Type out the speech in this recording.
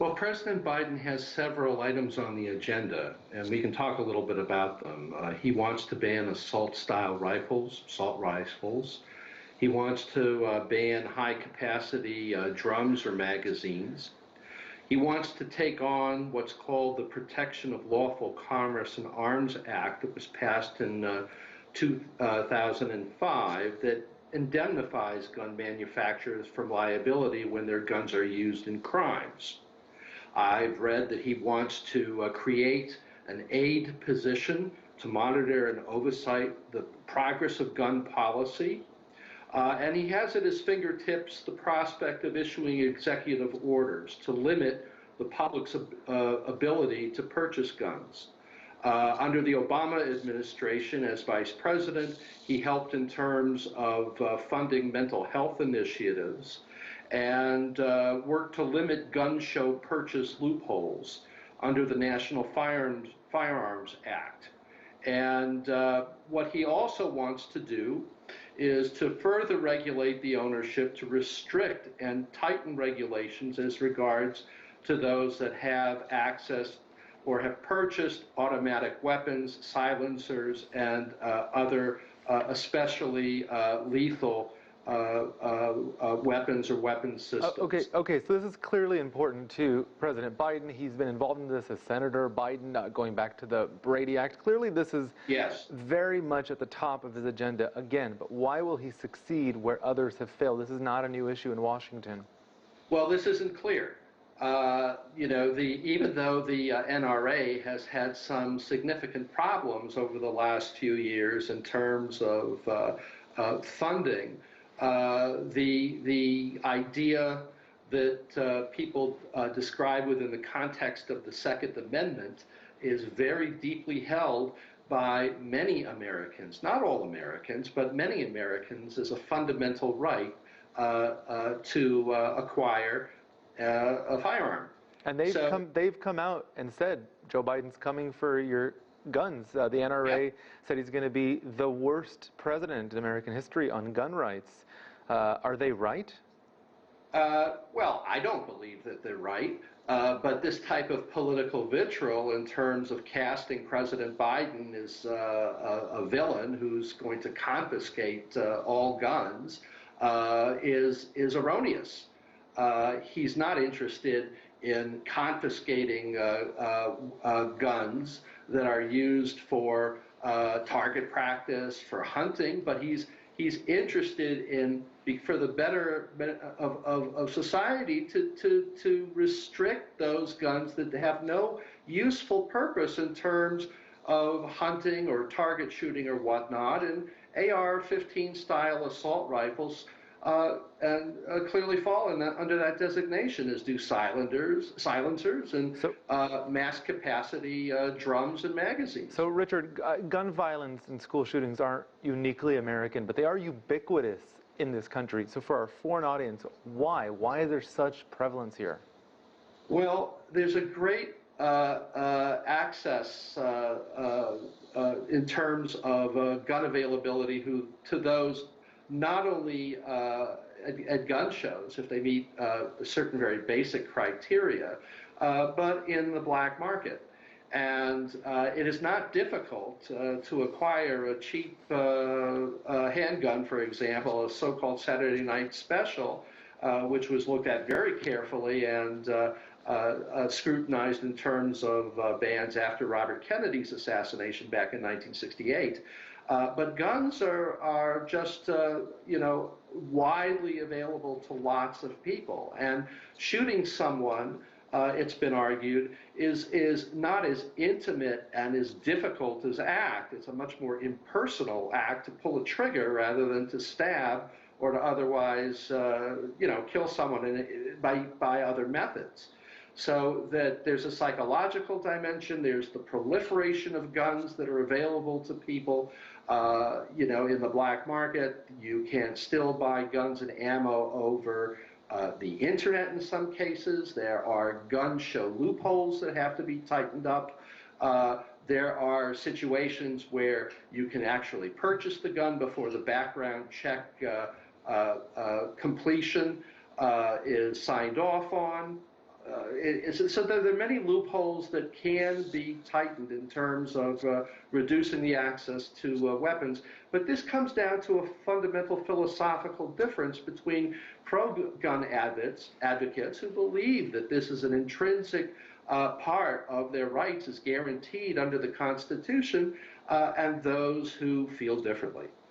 Well, President Biden has several items on the agenda, and we can talk a little bit about them. He wants to ban assault-style rifles, assault rifles. He wants to ban high-capacity drums or magazines. He wants to take on what's called the Protection of Lawful Commerce and Arms Act that was passed in 2005 that indemnifies gun manufacturers from liability when their guns are used in crimes. I've read that he wants to create an aid position to monitor and oversight the progress of gun policy. And he has at his fingertips the prospect of issuing executive orders to limit the public's ability to purchase guns. Under the Obama administration as vice president, he helped in terms of funding mental health initiatives and worked to limit gun show purchase loopholes under the National Firearms Act. And what he also wants to do is to further regulate the ownership, to restrict and tighten regulations as regards to those that have access or have purchased automatic weapons, silencers, and other especially lethal weapons or weapon systems. Okay, so this is clearly important to President Biden. He's been involved in this as Senator Biden, going back to the Brady Act. Clearly this is very much at the top of his agenda again, but why will he succeed where others have failed? This is not a new issue in Washington. Well, this isn't clear. Even though the NRA has had some significant problems over the last few years in terms of funding, the idea that people describe within the context of the Second Amendment is very deeply held by many Americans, not all Americans, but many Americans, as a fundamental right to acquire a firearm. And they've come out and said Joe Biden's coming for your guns. The NRA said he's going to be the worst president in American history on gun rights. Are they right? Well, I don't believe that they're right. But this type of political vitriol in terms of casting President Biden as a villain who's going to confiscate all guns is erroneous. He's not interested in confiscating guns that are used for target practice, for hunting, but he's interested in, for the better of society, to restrict those guns that have no useful purpose in terms of hunting or target shooting or whatnot. And AR-15 style assault rifles clearly fall under that designation, as do silencers and mass capacity drums and magazines. So Richard, gun violence and school shootings aren't uniquely American, but they are ubiquitous in this country. So for our foreign audience, why? Why is there such prevalence here? Well, there's a great access in terms of gun availability to those not only at gun shows, if they meet certain very basic criteria, but in the black market. And it is not difficult to acquire a cheap handgun, for example, a so-called Saturday Night Special, which was looked at very carefully and scrutinized in terms of bans after Robert Kennedy's assassination back in 1968. But guns are just, widely available to lots of people. And shooting someone, it's been argued, is not as intimate and as difficult as act. It's a much more impersonal act to pull a trigger rather than to stab or to otherwise, kill someone by other methods. So that there's a psychological dimension, there's the proliferation of guns that are available to people. In the black market, you can still buy guns and ammo over the internet in some cases. There are gun show loopholes that have to be tightened up. There are situations where you can actually purchase the gun before the background check completion is signed off on. So there are many loopholes that can be tightened in terms of reducing the access to weapons, but this comes down to a fundamental philosophical difference between pro-gun advocates who believe that this is an intrinsic part of their rights as guaranteed under the Constitution, and those who feel differently.